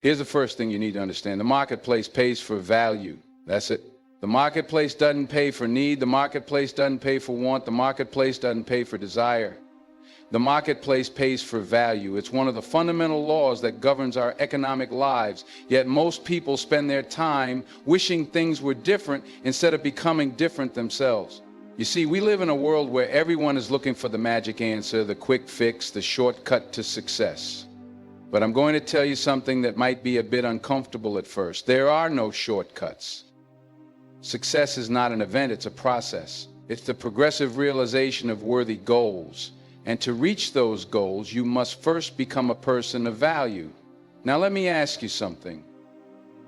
Here's the first thing you need to understand. The marketplace pays for value. That's it. The marketplace doesn't pay for need. The marketplace doesn't pay for want. The marketplace doesn't pay for desire. The marketplace pays for value. It's one of the fundamental laws that governs our economic lives. Yet most people spend their time wishing things were different instead of becoming different themselves. You see, we live in a world where everyone is looking for the magic answer, the quick fix, the shortcut to success. But I'm going to tell you something that might be a bit uncomfortable at first. There are no shortcuts. Success is not an event, it's a process. It's the progressive realization of worthy goals. And to reach those goals, you must first become a person of value. Now let me ask you something.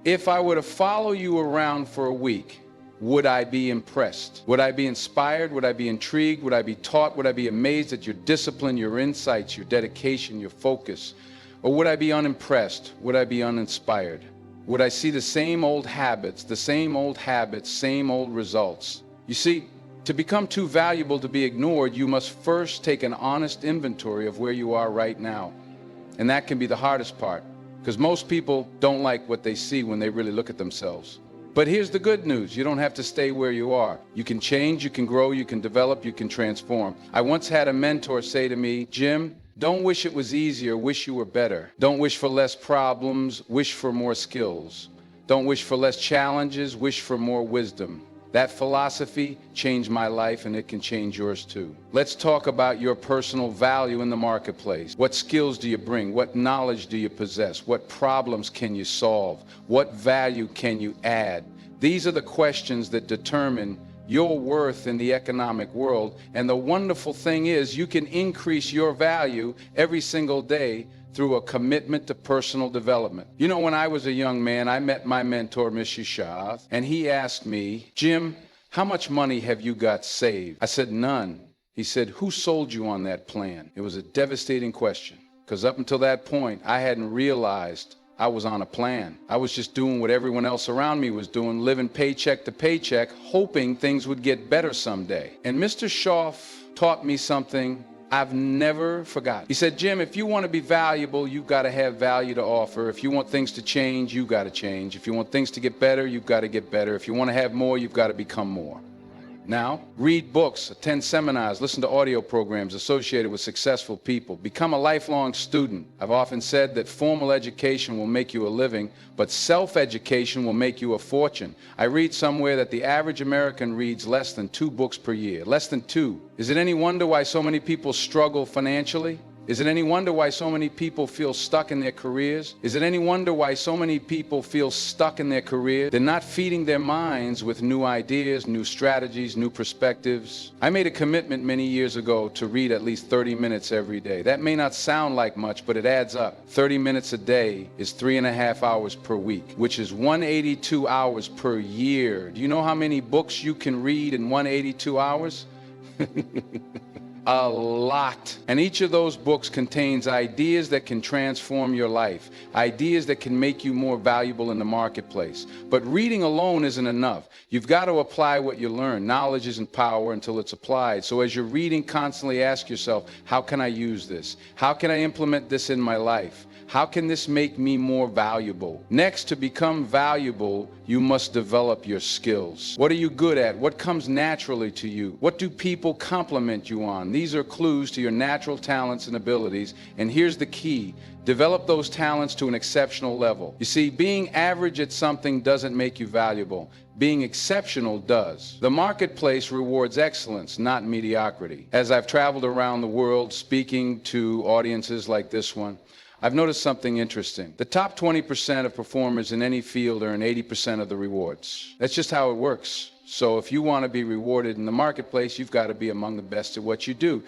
If I were to follow you around for a week, would I be impressed? Would I be inspired? Would I be intrigued? Would I be taught? Would I be amazed at your discipline, your insights, your dedication, your focus? Or would I be unimpressed? Would I be uninspired? Would I see the same old habits, same old results? You see, to become too valuable to be ignored, you must first take an honest inventory of where you are right now. And that can be the hardest part, because most people don't like what they see when they really look at themselves. But here's the good news. You don't have to stay where you are. You can change, you can grow, you can develop, you can transform. I once had a mentor say to me, Jim, don't wish it was easier, wish you were better. Don't wish for less problems, wish for more skills. Don't wish for less challenges, wish for more wisdom. That philosophy changed my life, and it can change yours too. Let's talk about your personal value in the marketplace. What skills do you bring? What knowledge do you possess? What problems can you solve? What value can you add? These are the questions that determine your worth in the economic world. And the wonderful thing is you can increase your value every single day through a commitment to personal development. You know, when I was a young man, I met my mentor, Mr. Shah, and he asked me, Jim, how much money have you got saved? I said, none. He said, who sold you on that plan? It was a devastating question, because up until that point, I hadn't realized I was on a plan. I was just doing what everyone else around me was doing, living paycheck to paycheck, hoping things would get better someday. And Mr. Shaw taught me something I've never forgotten. He said, Jim, if you want to be valuable, you've got to have value to offer. If you want things to change, you've got to change. If you want things to get better, you've got to get better. If you want to have more, you've got to become more. Now, read books, attend seminars, listen to audio programs associated with successful people. Become a lifelong student. I've often said that formal education will make you a living, but self-education will make you a fortune. I read somewhere that the average American reads less than 2 books per year. Less than 2. Is it any wonder why so many people struggle financially? Is it any wonder why so many people feel stuck in their careers? Is it any wonder why so many people feel stuck in their career? They're not feeding their minds with new ideas, new strategies, new perspectives. I made a commitment many years ago to read at least 30 minutes every day. That may not sound like much, but it adds up. 30 minutes a day is 3.5 hours per week, which is 182 hours per year. Do you know how many books you can read in 182 hours? A lot. And each of those books contains ideas that can transform your life, ideas that can make you more valuable in the marketplace. But reading alone isn't enough. You've got to apply what you learn. Knowledge isn't power until it's applied. So as you're reading, constantly ask yourself, how can I use this? How can I implement this in my life? How can this make me more valuable? Next, to become valuable, you must develop your skills. What are you good at? What comes naturally to you? What do people compliment you on? These are clues to your natural talents and abilities. And here's the key. Develop those talents to an exceptional level. You see, being average at something doesn't make you valuable. Being exceptional does. The marketplace rewards excellence, not mediocrity. As I've traveled around the world speaking to audiences like this one, I've noticed something interesting. The top 20% of performers in any field earn 80% of the rewards. That's just how it works. So if you want to be rewarded in the marketplace, you've got to be among the best at what you do.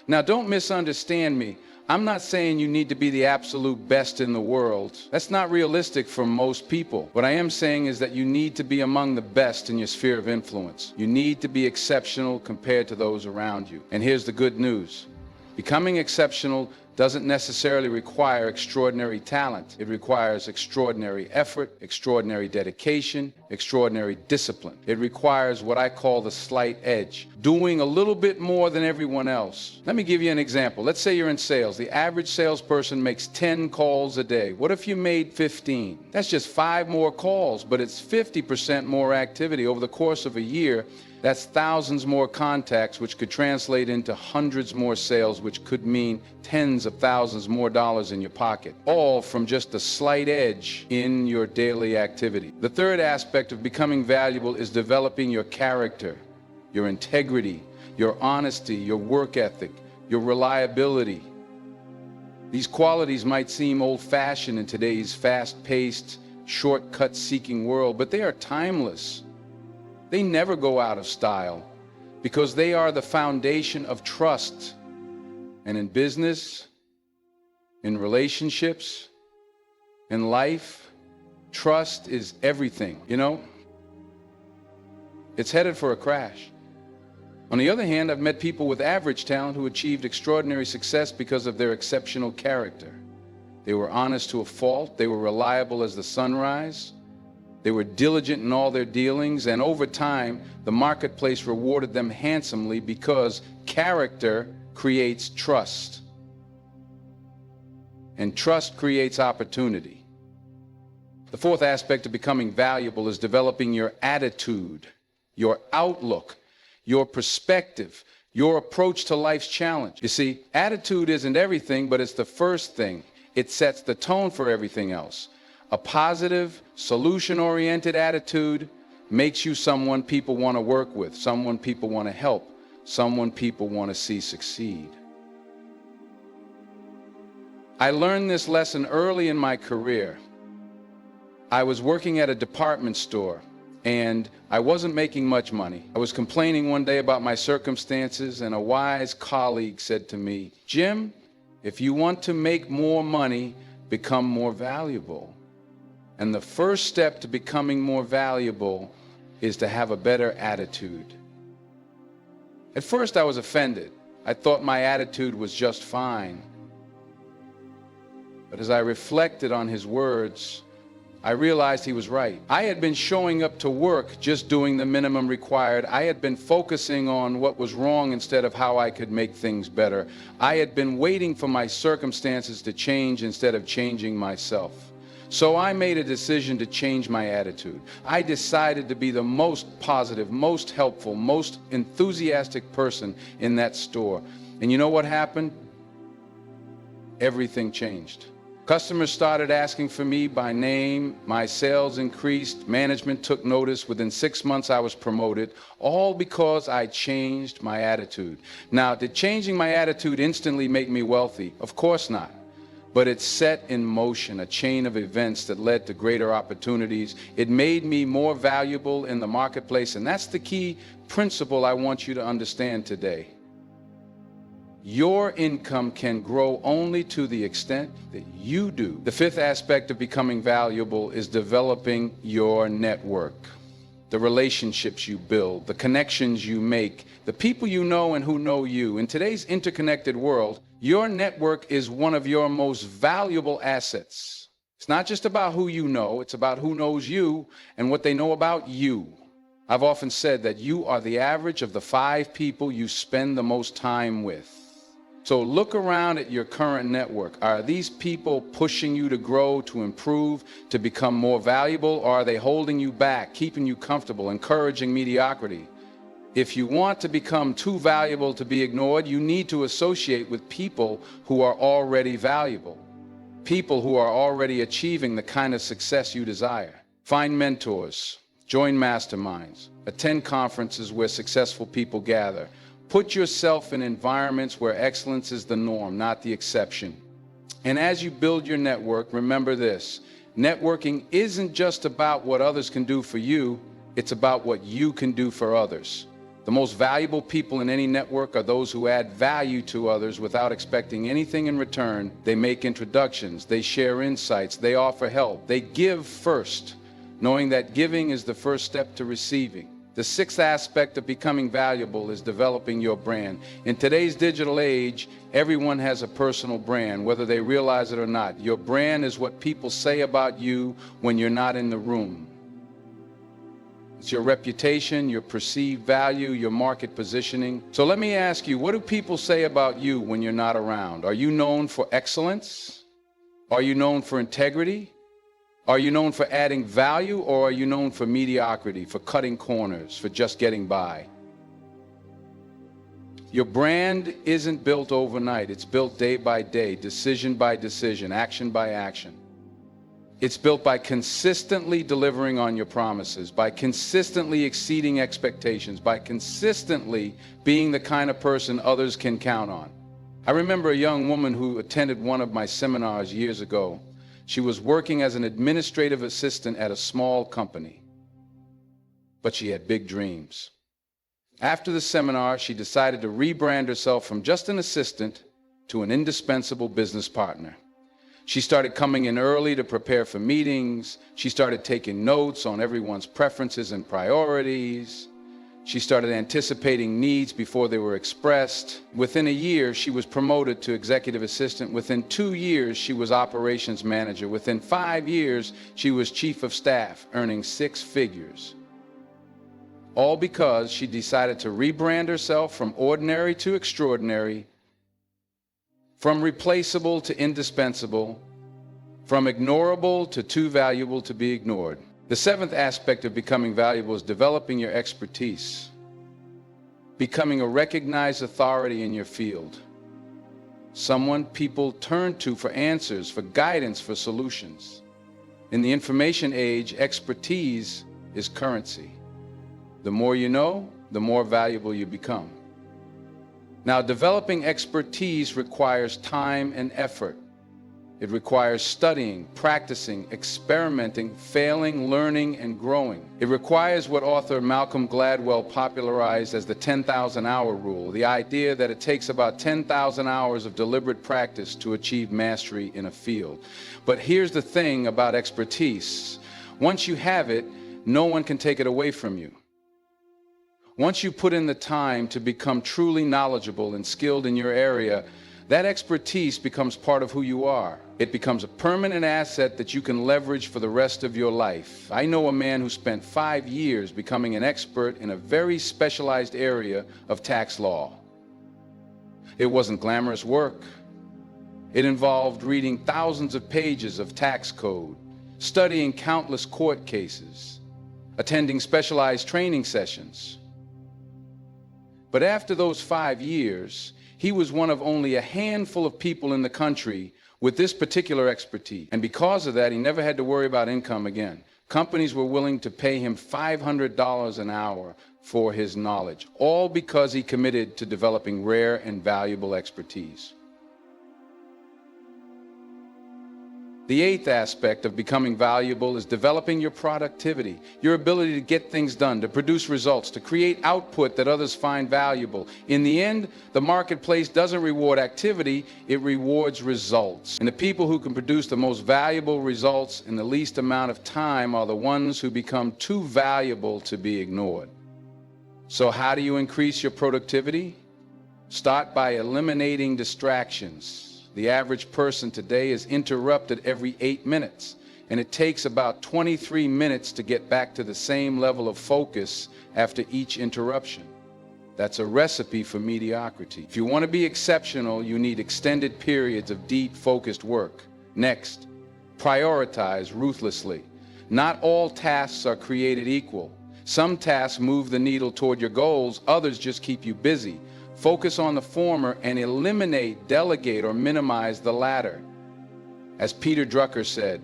Now, don't misunderstand me. I'm not saying you need to be the absolute best in the world. That's not realistic for most people. What I am saying is that you need to be among the best in your sphere of influence. You need to be exceptional compared to those around you. And here's the good news. Becoming exceptional doesn't necessarily require extraordinary talent. It requires extraordinary effort, extraordinary dedication, extraordinary discipline. It requires what I call the slight edge, doing a little bit more than everyone else. Let me give you an example. Let's say you're in sales. The average salesperson makes 10 calls a day. What if you made 15? That's just 5 more calls, but it's 50% more activity over the course of a year. That's thousands more contacts, which could translate into hundreds more sales, which could mean tens of thousands more dollars in your pocket, all from just a slight edge in your daily activity. The third aspect of becoming valuable is developing your character, your integrity, your honesty, your work ethic, your reliability. These qualities might seem old-fashioned in today's fast-paced, shortcut-seeking world, but they are timeless. They never go out of style because they are the foundation of trust. And in business, in relationships, in life, trust is everything. You know, it's headed for a crash. On the other hand, I've met people with average talent who achieved extraordinary success because of their exceptional character. They were honest to a fault. They were reliable as the sunrise. They were diligent in all their dealings, and over time, the marketplace rewarded them handsomely because character creates trust. And trust creates opportunity. The fourth aspect of becoming valuable is developing your attitude, your outlook, your perspective, your approach to life's challenge. You see, attitude isn't everything, but it's the first thing. It sets the tone for everything else. A positive, solution-oriented attitude makes you someone people want to work with, someone people want to help, someone people want to see succeed. I learned this lesson early in my career. I was working at a department store, and I wasn't making much money. I was complaining one day about my circumstances, and a wise colleague said to me, "Jim, if you want to make more money, become more valuable. And the first step to becoming more valuable is to have a better attitude." At first I was offended. I thought my attitude was just fine. But as I reflected on his words, I realized he was right. I had been showing up to work just doing the minimum required. I had been focusing on what was wrong instead of how I could make things better. I had been waiting for my circumstances to change instead of changing myself. So I made a decision to change my attitude. I decided to be the most positive, most helpful, most enthusiastic person in that store. And you know what happened? Everything changed. Customers started asking for me by name, my sales increased, management took notice. Within 6 months I was promoted, all because I changed my attitude. Now, did changing my attitude instantly make me wealthy? Of course not. But it set in motion a chain of events that led to greater opportunities. It made me more valuable in the marketplace, and that's the key principle I want you to understand today. Your income can grow only to the extent that you do. The fifth aspect of becoming valuable is developing your network. The relationships you build, the connections you make, the people you know and who know you. In today's interconnected world, your network is one of your most valuable assets. It's not just about who you know, it's about who knows you and what they know about you. I've often said that you are the average of the 5 people you spend the most time with. So look around at your current network. Are these people pushing you to grow, to improve, to become more valuable, or are they holding you back, keeping you comfortable, encouraging mediocrity? If you want to become too valuable to be ignored, you need to associate with people who are already valuable, people who are already achieving the kind of success you desire. Find mentors, join masterminds, attend conferences where successful people gather. Put yourself in environments where excellence is the norm, not the exception. And as you build your network, remember this: networking isn't just about what others can do for you, it's about what you can do for others. The most valuable people in any network are those who add value to others without expecting anything in return. They make introductions, they share insights, they offer help, they give first, knowing that giving is the first step to receiving. The sixth aspect of becoming valuable is developing your brand. In today's digital age, everyone has a personal brand, whether they realize it or not. Your brand is what people say about you when you're not in the room. It's your reputation, your perceived value, your market positioning. So let me ask you, what do people say about you when you're not around? Are you known for excellence? Are you known for integrity? Are you known for adding value, or are you known for mediocrity, for cutting corners, for just getting by? Your brand isn't built overnight. It's built day by day, decision by decision, action by action. It's built by consistently delivering on your promises, by consistently exceeding expectations, by consistently being the kind of person others can count on. I remember a young woman who attended one of my seminars years ago. She was working as an administrative assistant at a small company, but she had big dreams. After the seminar, she decided to rebrand herself from just an assistant to an indispensable business partner. She started coming in early to prepare for meetings. She started taking notes on everyone's preferences and priorities. She started anticipating needs before they were expressed. Within a year, she was promoted to executive assistant. Within 2 years, she was operations manager. Within 5 years, she was chief of staff, earning 6 figures. All because she decided to rebrand herself from ordinary to extraordinary, from replaceable to indispensable, from ignorable to too valuable to be ignored. The seventh aspect of becoming valuable is developing your expertise, becoming a recognized authority in your field, someone people turn to for answers, for guidance, for solutions. In the information age, expertise is currency. The more you know, the more valuable you become. Now, developing expertise requires time and effort. It requires studying, practicing, experimenting, failing, learning, and growing. It requires what author Malcolm Gladwell popularized as the 10,000-hour rule, the idea that it takes about 10,000 hours of deliberate practice to achieve mastery in a field. But here's the thing about expertise. Once you have it, no one can take it away from you. Once you put in the time to become truly knowledgeable and skilled in your area, that expertise becomes part of who you are. It becomes a permanent asset that you can leverage for the rest of your life. I know a man who spent 5 years becoming an expert in a very specialized area of tax law. It wasn't glamorous work. It involved reading thousands of pages of tax code, studying countless court cases, attending specialized training sessions. But after those 5 years, he was one of only a handful of people in the country with this particular expertise. And because of that, he never had to worry about income again. Companies were willing to pay him $500 an hour for his knowledge, all because he committed to developing rare and valuable expertise. The eighth aspect of becoming valuable is developing your productivity, your ability to get things done, to produce results, to create output that others find valuable. In the end, the marketplace doesn't reward activity, it rewards results. And the people who can produce the most valuable results in the least amount of time are the ones who become too valuable to be ignored. So how do you increase your productivity? Start by eliminating distractions. The average person today is interrupted every 8 minutes, and it takes about 23 minutes to get back to the same level of focus after each interruption. That's a recipe for mediocrity. If you want to be exceptional, you need extended periods of deep, focused work. Next, prioritize ruthlessly. Not all tasks are created equal. Some tasks move the needle toward your goals, others just keep you busy. Focus on the former and eliminate, delegate, or minimize the latter. As Peter Drucker said,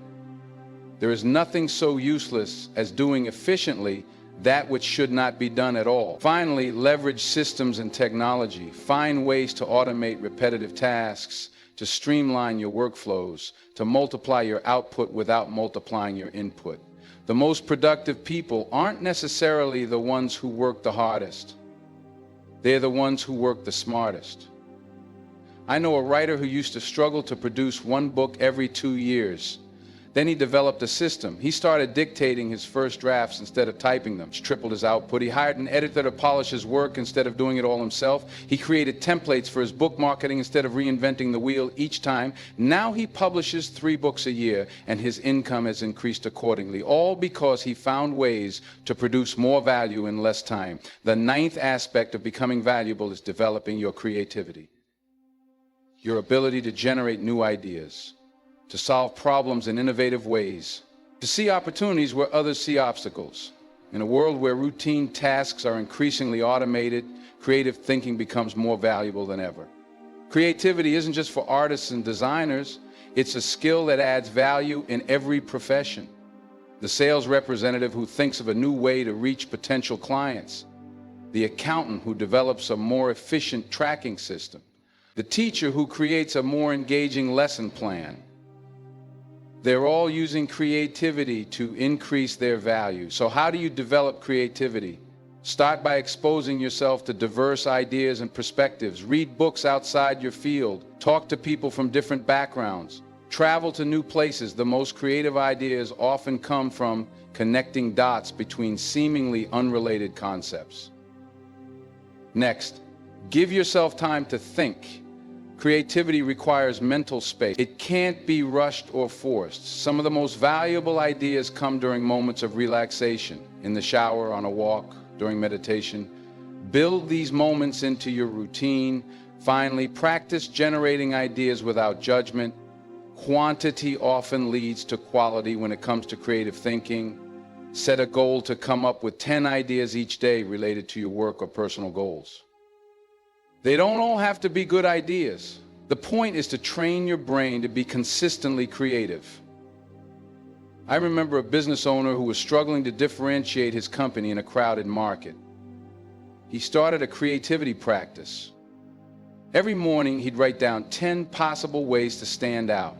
there is nothing so useless as doing efficiently that which should not be done at all. Finally, leverage systems and technology. Find ways to automate repetitive tasks, to streamline your workflows, to multiply your output without multiplying your input. The most productive people aren't necessarily the ones who work the hardest. They're the ones who work the smartest. I know a writer who used to struggle to produce 1 book every 2 years. Then he developed a system. He started dictating his first drafts instead of typing them, which tripled his output. He hired an editor to polish his work instead of doing it all himself. He created templates for his book marketing instead of reinventing the wheel each time. Now he publishes 3 books a year, and his income has increased accordingly, all because he found ways to produce more value in less time. The 9th aspect of becoming valuable is developing your creativity, your ability to generate new ideas, to solve problems in innovative ways, to see opportunities where others see obstacles. In a world where routine tasks are increasingly automated, creative thinking becomes more valuable than ever. Creativity isn't just for artists and designers, it's a skill that adds value in every profession. The sales representative who thinks of a new way to reach potential clients, the accountant who develops a more efficient tracking system, the teacher who creates a more engaging lesson plan. They're all using creativity to increase their value. So how do you develop creativity? Start by exposing yourself to diverse ideas and perspectives. Read books outside your field. Talk to people from different backgrounds. Travel to new places. The most creative ideas often come from connecting dots between seemingly unrelated concepts. Next, give yourself time to think. Creativity requires mental space. It can't be rushed or forced. Some of the most valuable ideas come during moments of relaxation, in the shower, on a walk, during meditation. Build these moments into your routine. Finally, practice generating ideas without judgment. Quantity often leads to quality when it comes to creative thinking. Set a goal to come up with 10 ideas each day related to your work or personal goals. They don't all have to be good ideas. The point is to train your brain to be consistently creative. I remember a business owner who was struggling to differentiate his company in a crowded market. He started a creativity practice. Every morning he'd write down 10 possible ways to stand out.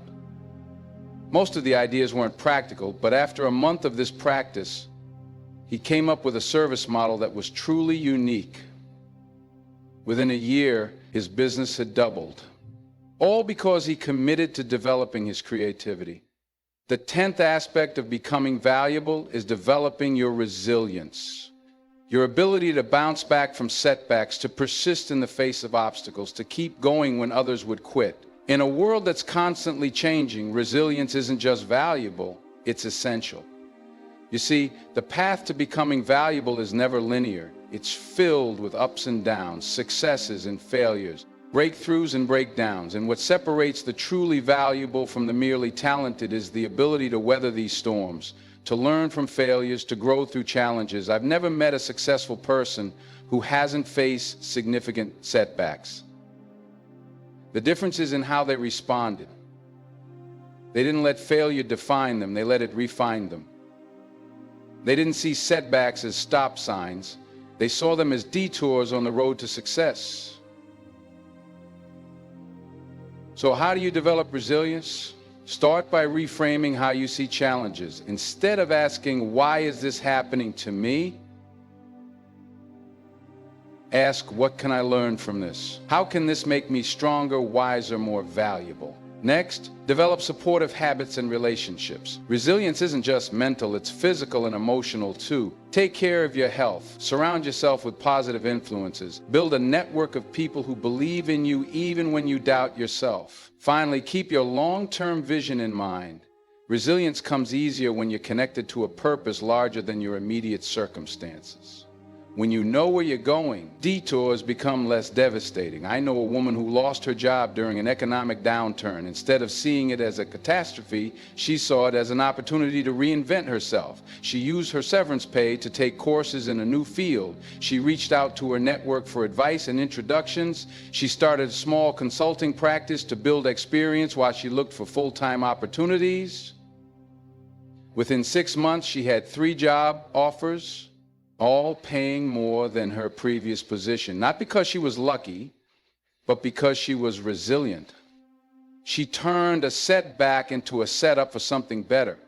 Most of the ideas weren't practical, but after a month of this practice, he came up with a service model that was truly unique. Within a year, his business had doubled, all because he committed to developing his creativity. The 10th aspect of becoming valuable is developing your resilience, your ability to bounce back from setbacks, to persist in the face of obstacles, to keep going when others would quit. In a world that's constantly changing, resilience isn't just valuable, it's essential. You see, the path to becoming valuable is never linear. It's filled with ups and downs, successes and failures, breakthroughs and breakdowns. And what separates the truly valuable from the merely talented is the ability to weather these storms, to learn from failures, to grow through challenges. I've never met a successful person who hasn't faced significant setbacks. The difference is in how they responded. They didn't let failure define them, they let it refine them. They didn't see setbacks as stop signs. They saw them as detours on the road to success. So how do you develop resilience? Start by reframing how you see challenges. Instead of asking, why is this happening to me? Ask, what can I learn from this? How can this make me stronger, wiser, more valuable? Next, develop supportive habits and relationships. Resilience isn't just mental, it's physical and emotional too. Take care of your health. Surround yourself with positive influences. Build a network of people who believe in you even when you doubt yourself. Finally, keep your long-term vision in mind. Resilience comes easier when you're connected to a purpose larger than your immediate circumstances. When you know where you're going, detours become less devastating. I know a woman who lost her job during an economic downturn. Instead of seeing it as a catastrophe, she saw it as an opportunity to reinvent herself. She used her severance pay to take courses in a new field. She reached out to her network for advice and introductions. She started a small consulting practice to build experience while she looked for full-time opportunities. Within 6 months, she had 3 job offers, all paying more than her previous position. Not because she was lucky, but because she was resilient. She turned a setback into a setup for something better.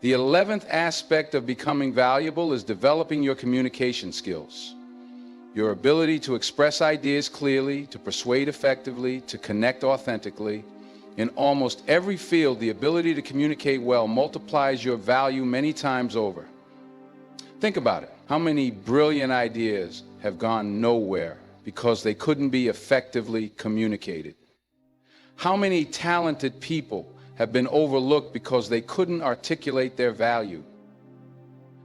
The 11th aspect of becoming valuable is developing your communication skills. Your ability to express ideas clearly, to persuade effectively, to connect authentically. In almost every field, the ability to communicate well multiplies your value many times over. Think about it. How many brilliant ideas have gone nowhere because they couldn't be effectively communicated? How many talented people have been overlooked because they couldn't articulate their value?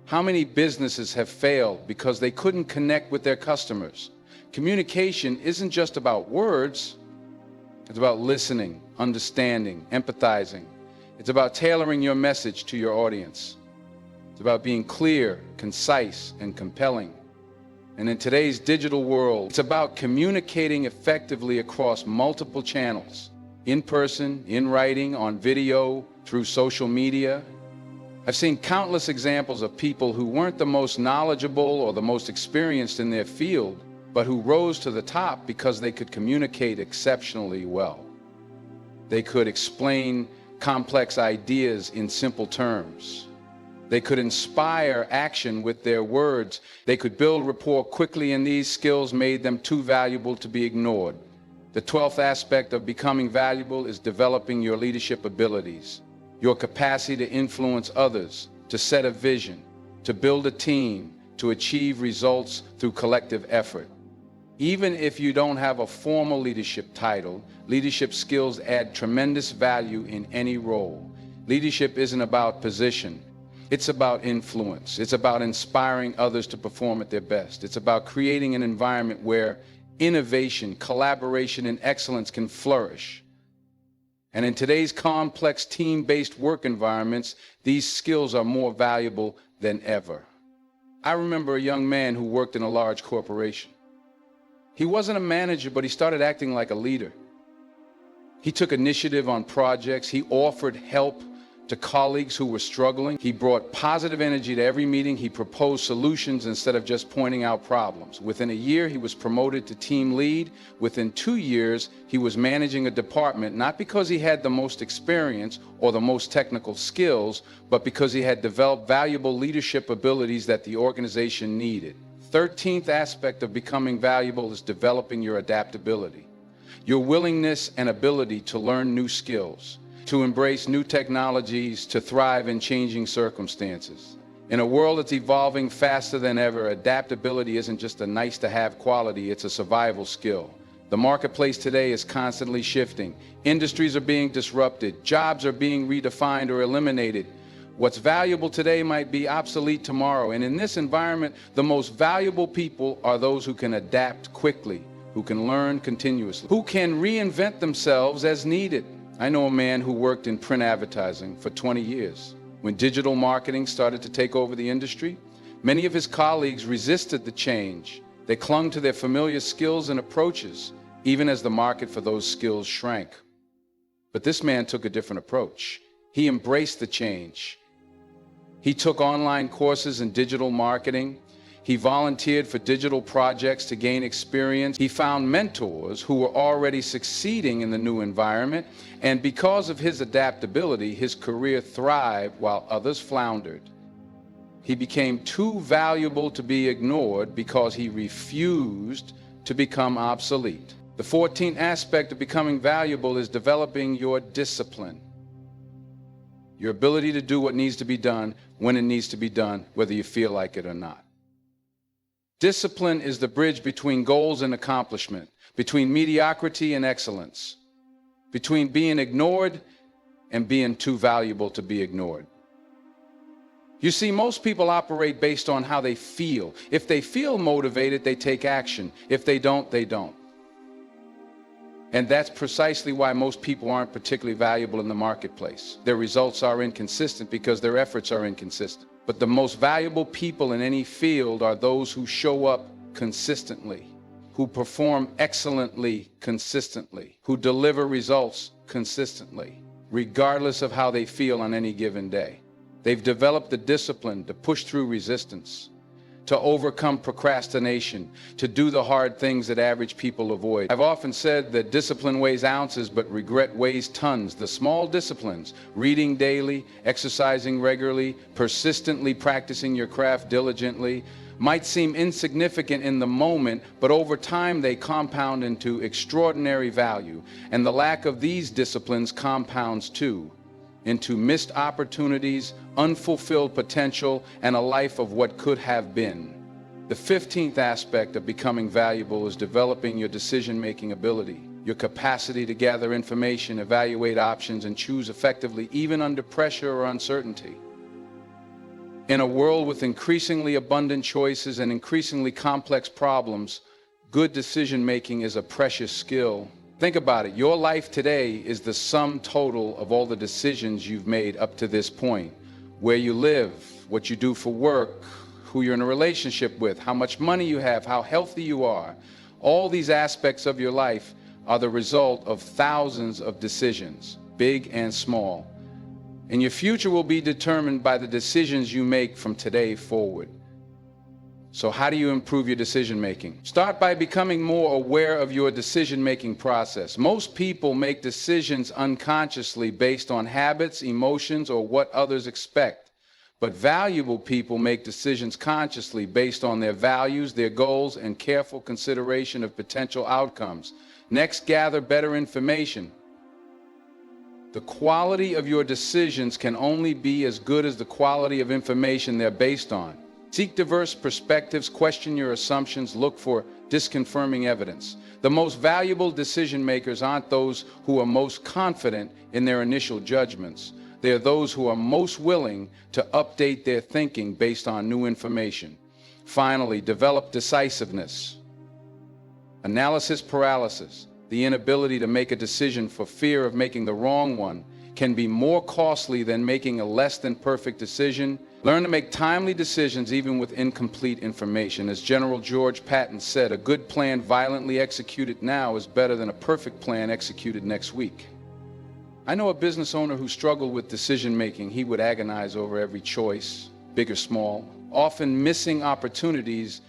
How many businesses have failed because they couldn't connect with their customers? Communication isn't just about words. It's about listening, understanding, empathizing. It's about tailoring your message to your audience. It's about being clear, concise, and compelling. And in today's digital world, it's about communicating effectively across multiple channels, in person, in writing, on video, through social media. I've seen countless examples of people who weren't the most knowledgeable or the most experienced in their field, but who rose to the top because they could communicate exceptionally well. They could explain complex ideas in simple terms. They could inspire action with their words. They could build rapport quickly, and these skills made them too valuable to be ignored. The 12th aspect of becoming valuable is developing your leadership abilities, your capacity to influence others, to set a vision, to build a team, to achieve results through collective effort. Even if you don't have a formal leadership title, leadership skills add tremendous value in any role. Leadership isn't about position. It's about influence. It's about inspiring others to perform at their best. It's about creating an environment where innovation, collaboration, and excellence can flourish. And in today's complex team-based work environments, these skills are more valuable than ever. I remember a young man who worked in a large corporation. He wasn't a manager, but he started acting like a leader. He took initiative on projects. He offered help to colleagues who were struggling. He brought positive energy to every meeting. He proposed solutions instead of just pointing out problems. Within a year, he was promoted to team lead. Within 2 years, he was managing a department, not because he had the most experience or the most technical skills, but because he had developed valuable leadership abilities that the organization needed. 13th aspect of becoming valuable is developing your adaptability, your willingness and ability to learn new skills, to embrace new technologies, to thrive in changing circumstances. In a world that's evolving faster than ever, adaptability isn't just a nice-to-have quality, it's a survival skill. The marketplace today is constantly shifting. Industries are being disrupted, jobs are being redefined or eliminated. What's valuable today might be obsolete tomorrow, and in this environment, the most valuable people are those who can adapt quickly, who can learn continuously, who can reinvent themselves as needed. I know a man who worked in print advertising for 20 years. When digital marketing started to take over the industry, many of his colleagues resisted the change. They clung to their familiar skills and approaches, even as the market for those skills shrank. But this man took a different approach. He embraced the change. He took online courses in digital marketing. He volunteered for digital projects to gain experience. He found mentors who were already succeeding in the new environment, and because of his adaptability, his career thrived while others floundered. He became too valuable to be ignored because he refused to become obsolete. The 14th aspect of becoming valuable is developing your discipline, your ability to do what needs to be done when it needs to be done, whether you feel like it or not. Discipline is the bridge between goals and accomplishment, between mediocrity and excellence, between being ignored and being too valuable to be ignored. You see, most people operate based on how they feel. If they feel motivated, they take action. If they don't, they don't. And that's precisely why most people aren't particularly valuable in the marketplace. Their results are inconsistent because their efforts are inconsistent. But the most valuable people in any field are those who show up consistently, who perform excellently consistently, who deliver results consistently, regardless of how they feel on any given day. They've developed the discipline to push through resistance, to overcome procrastination, to do the hard things that average people avoid. I've often said that discipline weighs ounces, but regret weighs tons. The small disciplines, reading daily, exercising regularly, persistently practicing your craft diligently, might seem insignificant in the moment, but over time they compound into extraordinary value. And the lack of these disciplines compounds too, into missed opportunities, unfulfilled potential, and a life of what could have been. The 15th aspect of becoming valuable is developing your decision-making ability, your capacity to gather information, evaluate options, and choose effectively even under pressure or uncertainty. In a world with increasingly abundant choices and increasingly complex problems, good decision-making is a precious skill. Think about it. Your life today is the sum total of all the decisions you've made up to this point. Where you live, what you do for work, who you're in a relationship with, how much money you have, how healthy you are. All these aspects of your life are the result of thousands of decisions, big and small. And your future will be determined by the decisions you make from today forward. So how do you improve your decision making? Start by becoming more aware of your decision-making process. Most people make decisions unconsciously based on habits, emotions, or what others expect. But valuable people make decisions consciously based on their values, their goals, and careful consideration of potential outcomes. Next, gather better information. The quality of your decisions can only be as good as the quality of information they're based on. Seek diverse perspectives, question your assumptions, look for disconfirming evidence. The most valuable decision makers aren't those who are most confident in their initial judgments. They are those who are most willing to update their thinking based on new information. Finally, develop decisiveness. Analysis paralysis, the inability to make a decision for fear of making the wrong one, can be more costly than making a less than perfect decision. Learn to make timely decisions even with incomplete information. As General George Patton said, a good plan violently executed now is better than a perfect plan executed next week. I know a business owner who struggled with decision making. He would agonize over every choice, big or small, often missing opportunities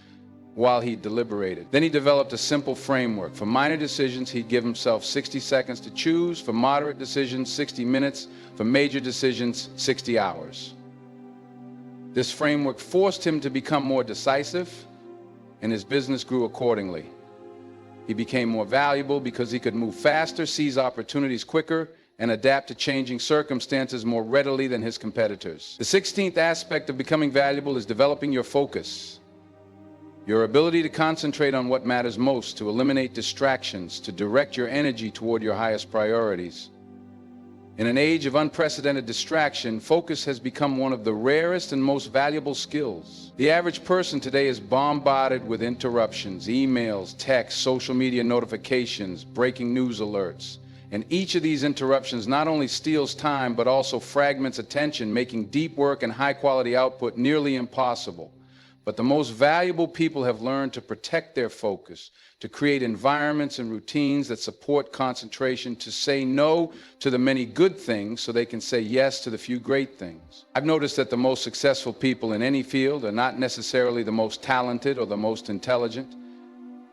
while he deliberated. Then he developed a simple framework. For minor decisions, he'd give himself 60 seconds to choose. For moderate decisions, 60 minutes. For major decisions, 60 hours. This framework forced him to become more decisive, and his business grew accordingly. He became more valuable because he could move faster, seize opportunities quicker, and adapt to changing circumstances more readily than his competitors. The 16th aspect of becoming valuable is developing your focus. Your ability to concentrate on what matters most, to eliminate distractions, to direct your energy toward your highest priorities. In an age of unprecedented distraction, focus has become one of the rarest and most valuable skills. The average person today is bombarded with interruptions, emails, texts, social media notifications, breaking news alerts. And each of these interruptions not only steals time, but also fragments attention, making deep work and high-quality output nearly impossible. But the most valuable people have learned to protect their focus, to create environments and routines that support concentration, to say no to the many good things so they can say yes to the few great things. I've noticed that the most successful people in any field are not necessarily the most talented or the most intelligent.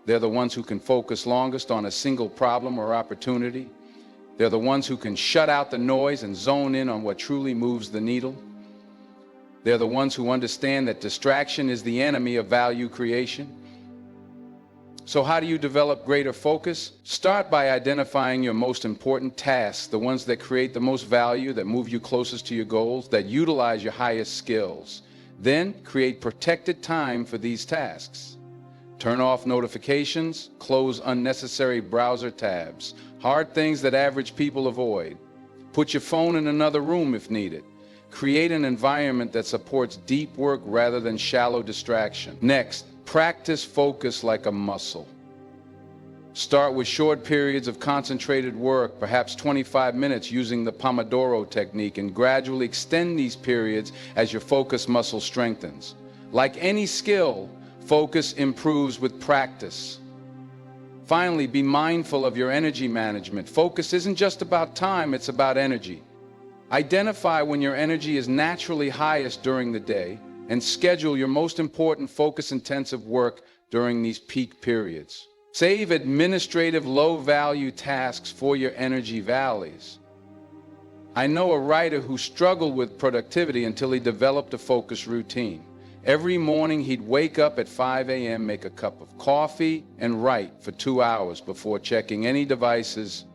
They're the ones who can focus longest on a single problem or opportunity. They're the ones who can shut out the noise and zone in on what truly moves the needle. They're the ones who understand that distraction is the enemy of value creation. So how do you develop greater focus? Start by identifying your most important tasks, the ones that create the most value, that move you closest to your goals, that utilize your highest skills. Then create protected time for these tasks. Turn off notifications, close unnecessary browser tabs, hard things that average people avoid. Put your phone in another room if needed. Create an environment that supports deep work rather than shallow distraction. Next, practice focus like a muscle. Start with short periods of concentrated work, perhaps 25 minutes using the Pomodoro technique, and gradually extend these periods as your focus muscle strengthens. Like any skill, focus improves with practice. Finally, be mindful of your energy management. Focus isn't just about time, it's about energy. Identify when your energy is naturally highest during the day and schedule your most important focus-intensive work during these peak periods. Save administrative low-value tasks for your energy valleys. I know a writer who struggled with productivity until he developed a focus routine. Every morning he'd wake up at 5 a.m., make a cup of coffee, and write for 2 hours before checking any devices.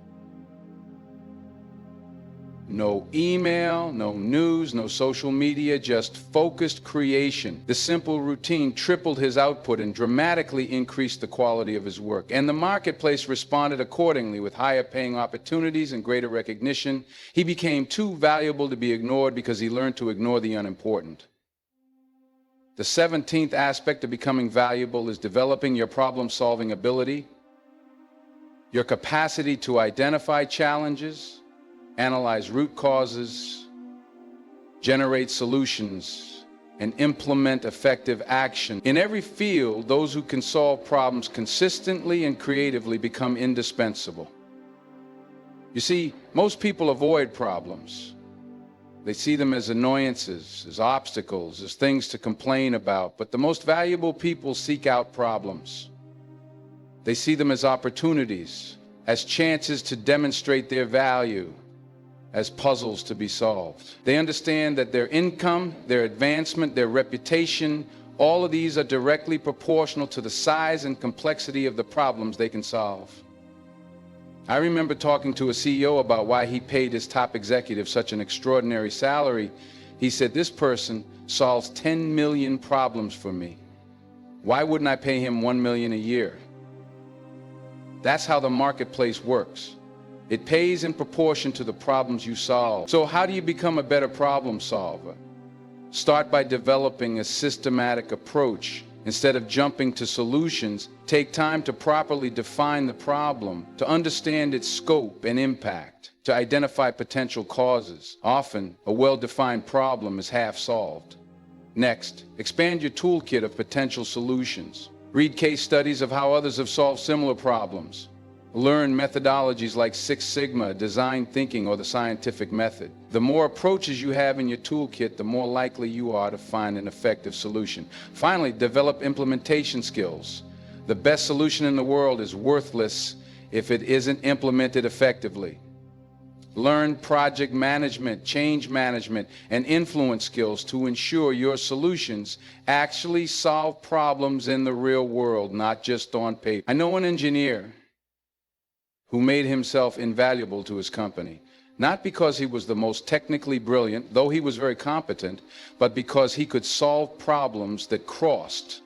No email, no news, no social media, just focused creation. The simple routine tripled his output and dramatically increased the quality of his work. And the marketplace responded accordingly with higher paying opportunities and greater recognition. He became too valuable to be ignored because he learned to ignore the unimportant. The 17th aspect of becoming valuable is developing your problem-solving ability, your capacity to identify challenges, analyze root causes, generate solutions, and implement effective action. In every field, those who can solve problems consistently and creatively become indispensable. You see, most people avoid problems. They see them as annoyances, as obstacles, as things to complain about. But the most valuable people seek out problems. They see them as opportunities, as chances to demonstrate their value, as puzzles to be solved. They understand that their income, their advancement, their reputation, all of these are directly proportional to the size and complexity of the problems they can solve. I remember talking to a CEO about why he paid his top executive such an extraordinary salary. He said, "This person solves 10 million problems for me. Why wouldn't I pay him 1 million a year?" That's how the marketplace works. It pays in proportion to the problems you solve. So how do you become a better problem solver? Start by developing a systematic approach. Instead of jumping to solutions, take time to properly define the problem, to understand its scope and impact, to identify potential causes. Often, a well-defined problem is half solved. Next, expand your toolkit of potential solutions. Read case studies of how others have solved similar problems. Learn methodologies like Six Sigma, design thinking, or the scientific method. The more approaches you have in your toolkit, the more likely you are to find an effective solution. Finally, develop implementation skills. The best solution in the world is worthless if it isn't implemented effectively. Learn project management, change management, and influence skills to ensure your solutions actually solve problems in the real world, not just on paper. I know an engineer who made himself invaluable to his company, not because he was the most technically brilliant, though he was very competent, but because he could solve problems that crossed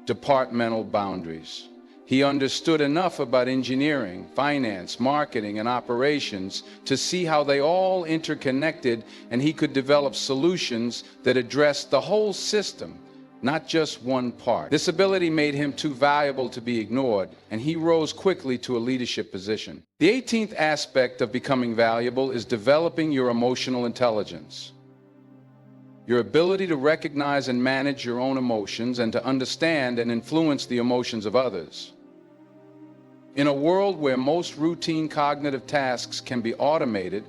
departmental boundaries. He understood enough about engineering, finance, marketing, and operations to see how they all interconnected, and he could develop solutions that addressed the whole system, not just one part. This ability made him too valuable to be ignored, and he rose quickly to a leadership position. The 18th aspect of becoming valuable is developing your emotional intelligence. Your ability to recognize and manage your own emotions and to understand and influence the emotions of others. In a world where most routine cognitive tasks can be automated,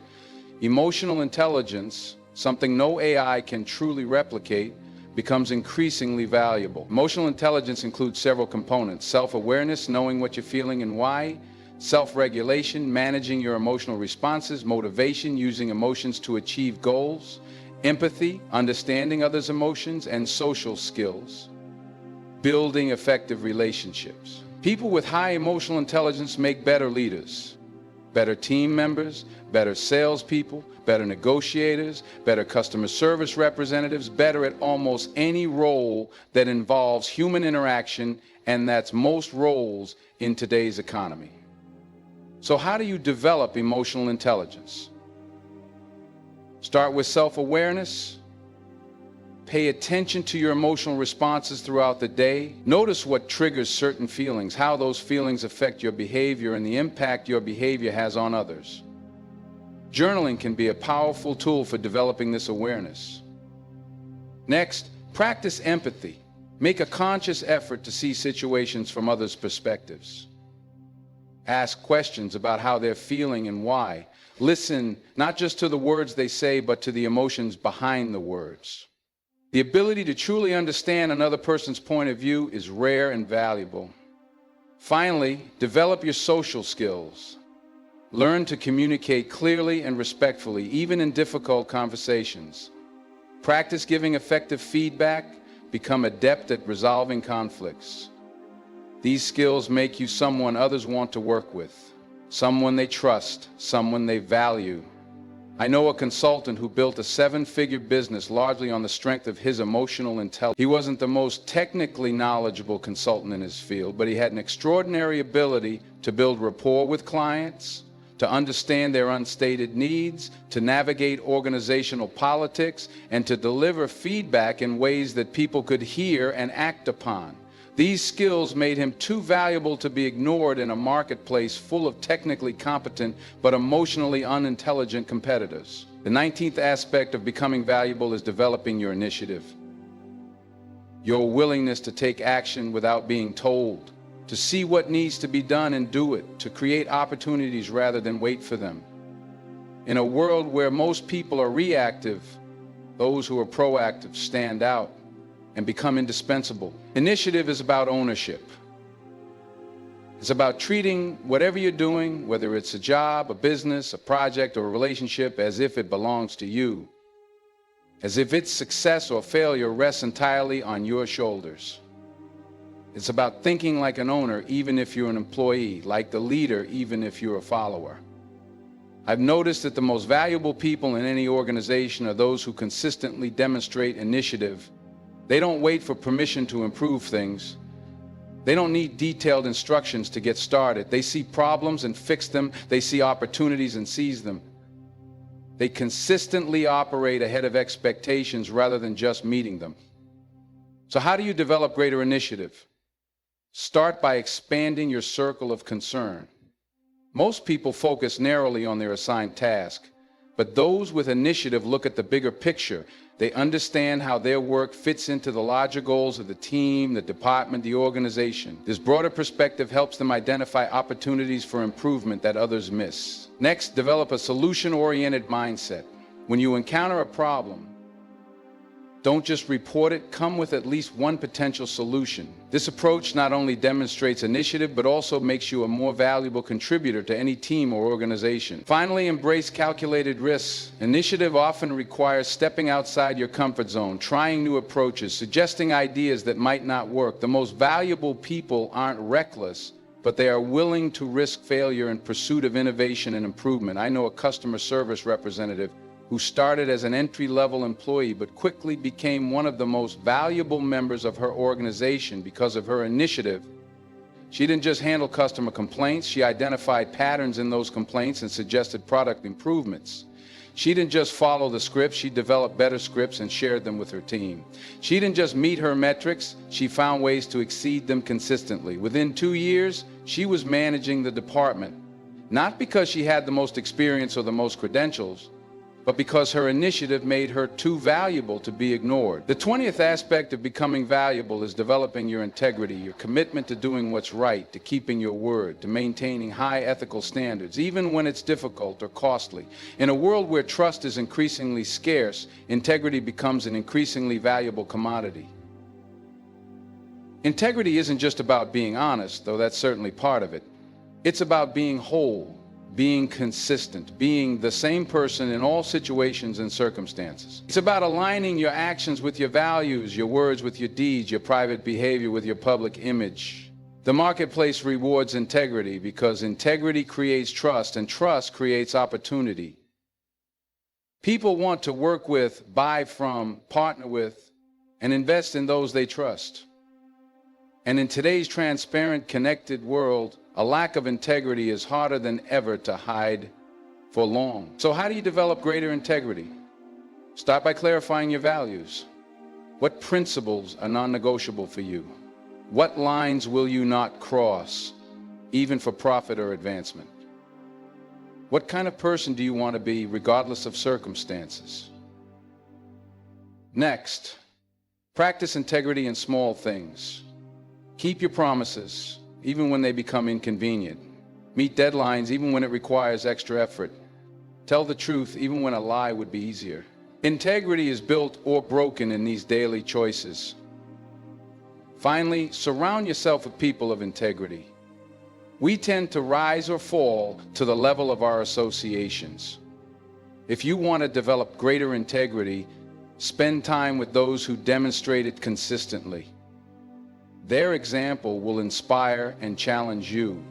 emotional intelligence, something no AI can truly replicate, becomes increasingly valuable. Emotional intelligence includes several components: self-awareness, knowing what you're feeling and why; self-regulation, managing your emotional responses; motivation, using emotions to achieve goals; empathy, understanding others' emotions; and social skills, building effective relationships. People with high emotional intelligence make better leaders, better team members, better salespeople, better negotiators, better customer service representatives, better at almost any role that involves human interaction, and that's most roles in today's economy. So how do you develop emotional intelligence? Start with self-awareness. Pay attention to your emotional responses throughout the day. Notice what triggers certain feelings, how those feelings affect your behavior, and the impact your behavior has on others. Journaling can be a powerful tool for developing this awareness. Next, practice empathy. Make a conscious effort to see situations from others' perspectives. Ask questions about how they're feeling and why. Listen not just to the words they say, but to the emotions behind the words. The ability to truly understand another person's point of view is rare and valuable. Finally, develop your social skills. Learn to communicate clearly and respectfully, even in difficult conversations. Practice giving effective feedback. Become adept at resolving conflicts. These skills make you someone others want to work with, someone they trust, someone they value. I know a consultant who built a 7-figure business largely on the strength of his emotional intelligence. He wasn't the most technically knowledgeable consultant in his field, but he had an extraordinary ability to build rapport with clients, to understand their unstated needs, to navigate organizational politics, and to deliver feedback in ways that people could hear and act upon. These skills made him too valuable to be ignored in a marketplace full of technically competent but emotionally unintelligent competitors. The 19th aspect of becoming valuable is developing your initiative. Your willingness to take action without being told, to see what needs to be done and do it, to create opportunities rather than wait for them. In a world where most people are reactive, those who are proactive stand out and become indispensable. Initiative is about ownership. It's about treating whatever you're doing, whether it's a job, a business, a project, or a relationship, as if it belongs to you, as if its success or failure rests entirely on your shoulders. It's about thinking like an owner, even if you're an employee, like the leader, even if you're a follower. I've noticed that the most valuable people in any organization are those who consistently demonstrate initiative. They don't wait for permission to improve things. They don't need detailed instructions to get started. They see problems and fix them. They see opportunities and seize them. They consistently operate ahead of expectations rather than just meeting them. So how do you develop greater initiative? Start by expanding your circle of concern. Most people focus narrowly on their assigned task, but those with initiative look at the bigger picture. They understand how their work fits into the larger goals of the team, the department, the organization. This broader perspective helps them identify opportunities for improvement that others miss. Next, develop a solution-oriented mindset. When you encounter a problem, don't just report it, come with at least one potential solution. This approach not only demonstrates initiative, but also makes you a more valuable contributor to any team or organization. Finally, embrace calculated risks. Initiative often requires stepping outside your comfort zone, trying new approaches, suggesting ideas that might not work. The most valuable people aren't reckless, but they are willing to risk failure in pursuit of innovation and improvement. I know a customer service representative who started as an entry-level employee but quickly became one of the most valuable members of her organization because of her initiative. She didn't just handle customer complaints, she identified patterns in those complaints and suggested product improvements. She didn't just follow the scripts, she developed better scripts and shared them with her team. She didn't just meet her metrics, she found ways to exceed them consistently. Within 2 years, she was managing the department, not because she had the most experience or the most credentials, but because her initiative made her too valuable to be ignored. The 20th aspect of becoming valuable is developing your integrity, your commitment to doing what's right, to keeping your word, to maintaining high ethical standards, even when it's difficult or costly. In a world where trust is increasingly scarce, integrity becomes an increasingly valuable commodity. Integrity isn't just about being honest, though that's certainly part of it. It's about being whole, being consistent, being the same person in all situations and circumstances. It's about aligning your actions with your values, your words with your deeds, your private behavior with your public image. The marketplace rewards integrity because integrity creates trust, and trust creates opportunity. People want to work with, buy from, partner with, and invest in those they trust. And in today's transparent, connected world, a lack of integrity is harder than ever to hide for long. So how do you develop greater integrity? Start by clarifying your values. What principles are non-negotiable for you? What lines will you not cross, even for profit or advancement? What kind of person do you want to be, regardless of circumstances? Next, practice integrity in small things. Keep your promises, even when they become inconvenient. Meet deadlines, even when it requires extra effort. Tell the truth, even when a lie would be easier. Integrity is built or broken in these daily choices. Finally, surround yourself with people of integrity. We tend to rise or fall to the level of our associations. If you want to develop greater integrity, Spend time with those who demonstrate it consistently. Their example will inspire and challenge you